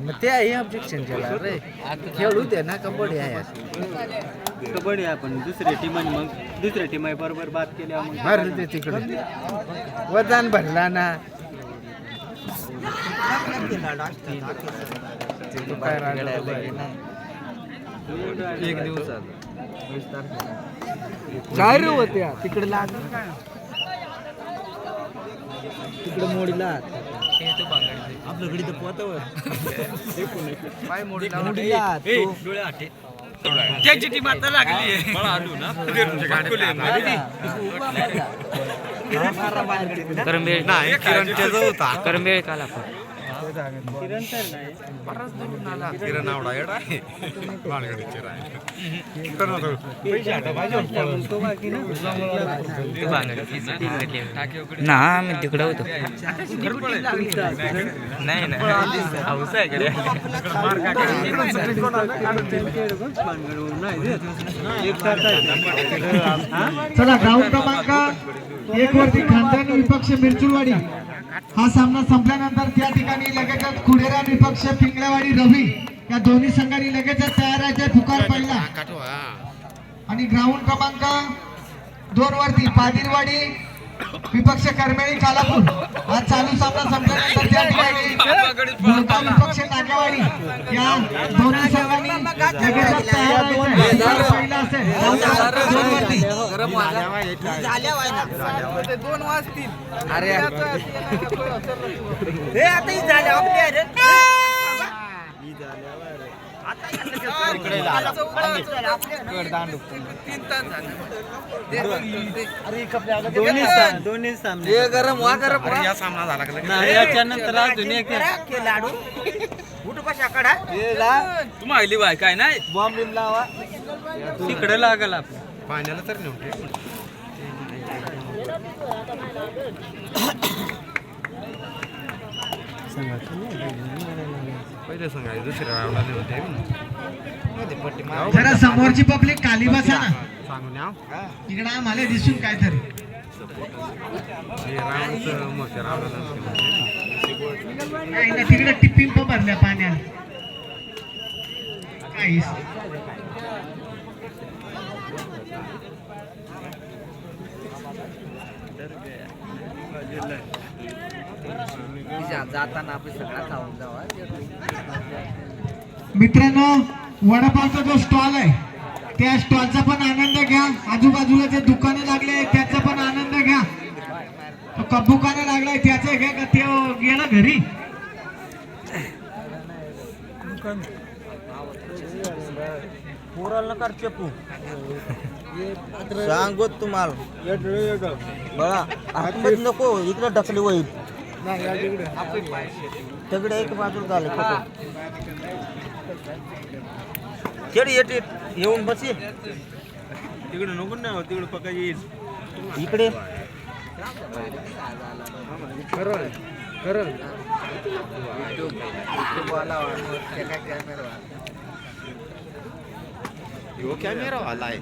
मग ते आहे ऑब्जेक्शन केला रे खेळू दे ना कबड्डी आहे कबड्डी आपण दुसऱ्या टीमाने मग दुसऱ्या टीमा बरोबर बात केल्या मग भरलं ते तिकडे वजन भरला ना एक दिवसात काय रे होत्या तिकडे लागलं काय तिकडे मोडीला आपल्याकडे तर पोहतावर पाय मोडीला डोळे आटे त्याची टीम आता लागली मला आलू ना करंबेळ काला किरण सर नाही बराच दूरून आला किरण आवडा येडा आहे मालगडीचे राय ना मी तिकडं होतो नाही चला ग्राउंड क्रमांक 1 वरती खानदानी विपक्ष मिरचुरवाडी हा सामना संपल्यानंतर त्या ठिकाणी लगेचच खुडेरा विपक्ष पिंगळेवाडी रवी या दोन्ही संघांनी लगेचच तयाराचे पुकार पडला आणि ग्राउंड क्रमांक 2 वरती पादिरवाडी विपक्ष करमेळी कालापूर हा चालू सामना संपल्यानंतर त्या ठिकाणी मुळगाव विपक्ष नागेवाडी या दोन्ही संघांनी लगेचच तयार पहिला असेल ते 2 वाजतील अरे हे आता ही झाले आपले अरे दोन्ही सामने गरम वा गरम या सामना झाला का नाही याच्यानंतर अजून एक लाडू कुठं कशा कडा तुम्ही आली बाय काय नाही बॉम्ब लावा तिकडे लागल आपलं पाण्याला तर नव्हते पहिले सांगायचं दुसऱ्या राऊंडला होते जरा समोरची पब्लिक खाली बसा ना सांगून या इकडे आम्हाला दिसून काहीतरी राऊंडचं मोठ्या राऊंडला नाही ना तिकडे टिपिंप भरल्या पाण्यात काहीच जाताना आपण सगळा खाऊन जावा मित्रांनो वडापावचा जो स्टॉल आहे त्या स्टॉलचा पण आनंद घ्या आजूबाजूला जे दुकाने लागले आहेत त्याचा पण आनंद घ्या तो कब्बुकाने लागलाय त्याचा घ्या का ते गेला घरी पोराला कर चेपू सांगतो तुम्हाला बघा आतमध्ये नको इकडे ढकली होईल सगळे एक बाजूला झाले खेळी येऊन बसी तिकडे नको ना तिकडे पका येईल इकडे कॅमेरा वाला आहे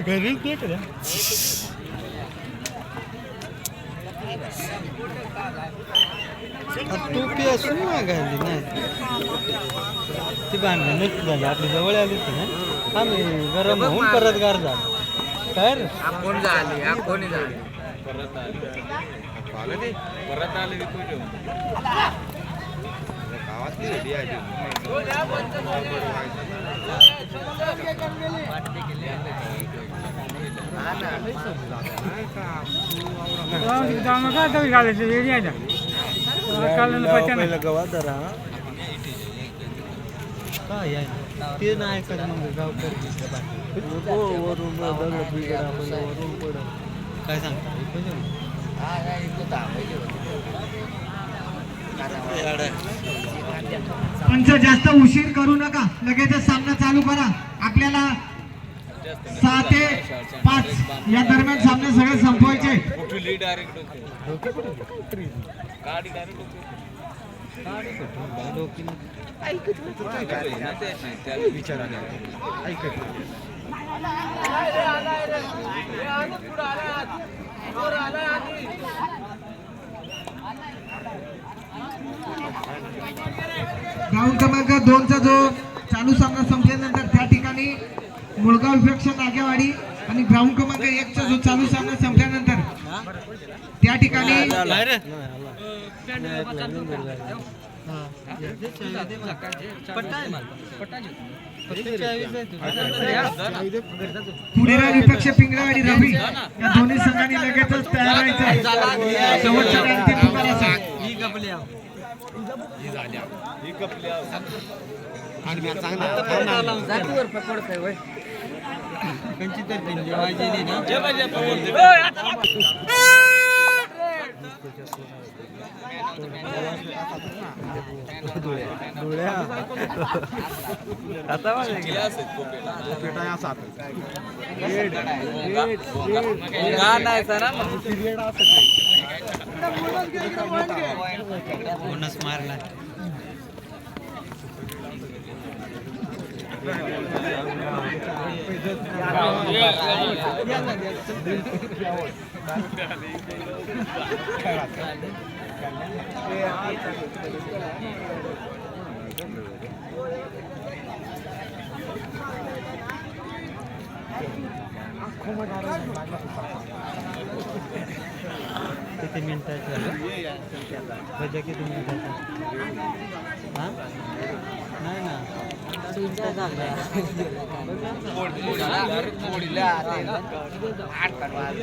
घरीच देख ना टोपी असून ना घाली नाही ती बांधली नक्की झाली आपली जवळ आली होती ना आम्ही गरम होऊन परत गार झालो काय रे आपण झाली कोणी झाली परत आले गावातली रेडी आहे ते नाही कर मग गावकर काय सांगता पंच जास्त उशीर करू नका लगेचच सामना चालू करा आपल्याला 6 ते 5 या दरम्यान सामने सगळे संपवायचे ग्राउंड क्रमांक 2 चा जो चालू सामना संपल्यानंतर त्या ठिकाणी मुळगाव विपक्ष नागेवाडी आणि ग्राउंड क्रमांक 1 चा जो चालू सामना संपल्यानंतर त्या ठिकाणी पुढेरा विपक्ष पिंगळावाडी रवी या दोन्ही संघांनी लगेचच तयार व्हायचं शेवटच्या अंतिम पुकारासाठी. बोनस मारला. किती मिनिटाचं बजा किती मिनिटाचं हां नाही ना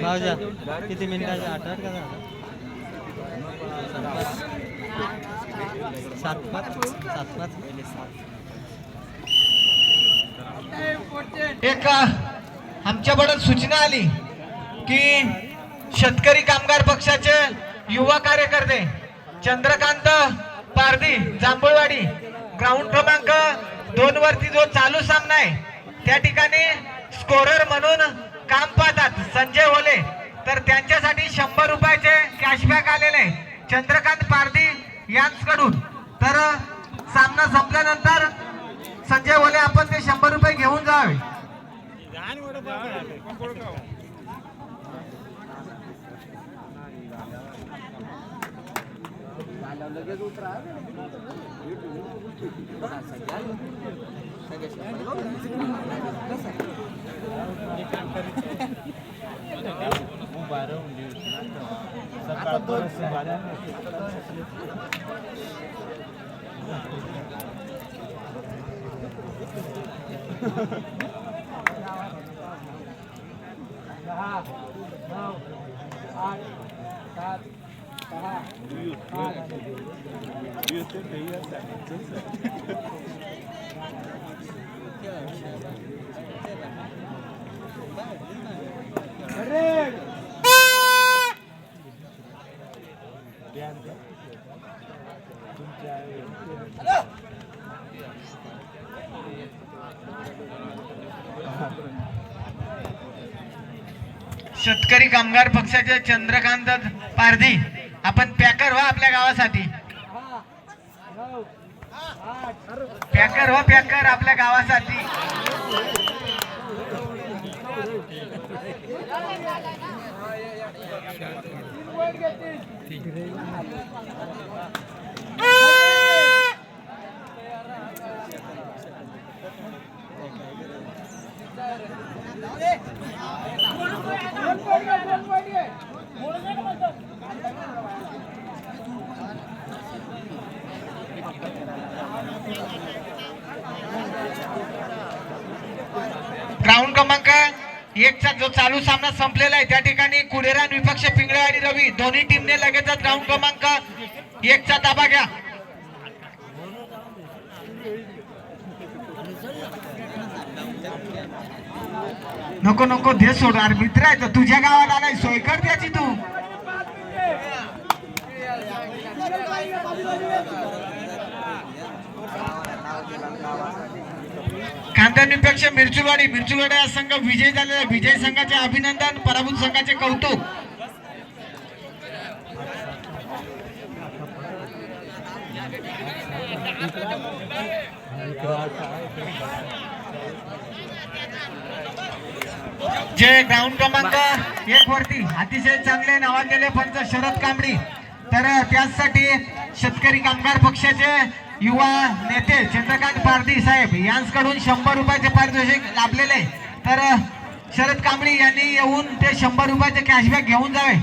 भाऊजा किती मिनिटाचं 8 का झालं 7-5 एक आमच्याकडे सूचना आली की शेतकरी कामगार पक्षाचे युवा कार्यकर्ते चंद्रकांत पारधी जांभूळवाडी ग्राउंड क्रमांक 2 वरती जो चालू सामना आहे त्या ठिकाणी स्कोरर म्हणून काम पाहतात संजय ओले, तर त्यांच्यासाठी 100 रुपयाचे कॅशबॅक आलेले चंद्रकांत पारधी यांच्याकडून. तर सामना संपल्यानंतर संजय ओले आपण ते 100 रुपये घेऊन जावे. शेतकरी कामगार पक्षाचे चंद्रकांत पारधी आपण पॅकर व्हा आपल्या गावासाठी. पॅकर व्हा पॅकर आपल्या गावासाठी. ग्राउंड क्रमांक 1 चा जो चालू सामना संपलेला आहे त्या ठिकाणी कुडेरा विपक्ष पिंगळेवाडी रवी दोन्ही टीमने लगेचच ग्राउंड क्रमांक 1 चा ताबा घ्या. नको नको दे सोड, अरे मित्र आहे तर तुझ्या गावात आलाय, सोय कर त्याची तू. खानदानीपेक्ष मिरचुलवाडी हा संघ विजय झालेला, विजय संघाचे अभिनंदन, पराभूत संघाचे कौतुक. जे ग्राउंड क्रमांक 1 वरती अतिशय चांगले नावाजलेले पंच शरद कांबडी, तर त्यासाठी शेतकरी कामगार पक्षाचे युवा नेते चंद्रकांत पारधी साहेब यांच्याकडून 100 रुपयाचे पारितोषिक लाभलेले, तर शरद कांबडी यांनी येऊन ते 100 रुपयाचे कॅशबॅक घेऊन जावे.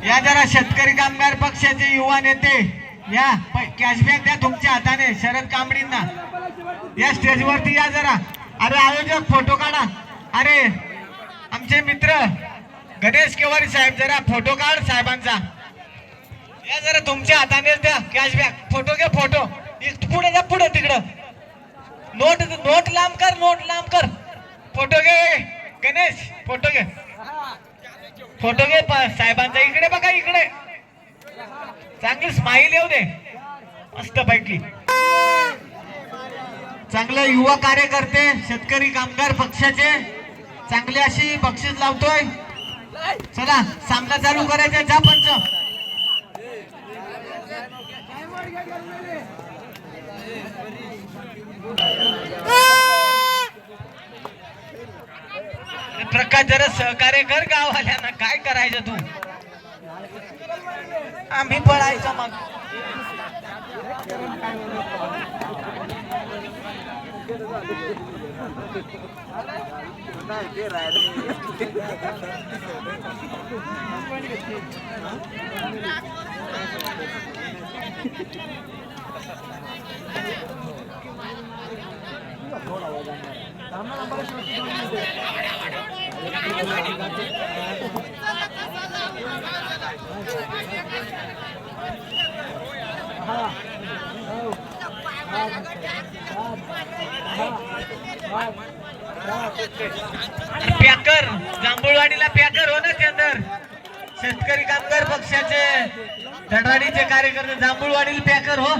या जरा शेतकरी कामगार पक्षाचे युवा नेते या कॅशबॅक द्या तुमच्या हाताने शरद कांबडींना. या स्टेजवरती या जरा. अरे आयोजक फोटो काढा. अरे आमचे मित्र गणेश केवारी साहेब जरा फोटो काढ साहेबांचा. या जरा तुमच्या हाताने द्या कॅशबॅक. फोटो घे फोटो. पुढे जा पुढे तिकडं. नोट लांब कर, नोट लांब कर. फोटो घे गणेश, फोटो घे, फोटो घे साहेबांचा. इकडे बघा इकडे. चांगली स्माइल येऊ दे मस्त पैकी. चांगले युवा कार्यकर्ते शेतकरी कामगार पक्षाचे चांगली अशी बक्षीस लावतोय. चला सामना चालू करायचा. जा पंच. प्रकाश जरा सहकार्य कर गाववाल्यांना. काय करायचं तू. आम्ही पळायचं मग. पॅकर जांभूळवाडीला पॅकर हो ना चंदर. शेतकरी कामगार पक्षाचे धडाडीचे कार्यकर्ते जांभूळवाडीला पॅकर हो.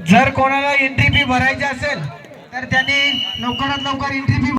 जर कोणाला एंट्री फी भरायची असेल तर त्यांनी लवकरात लवकर एंट्री फी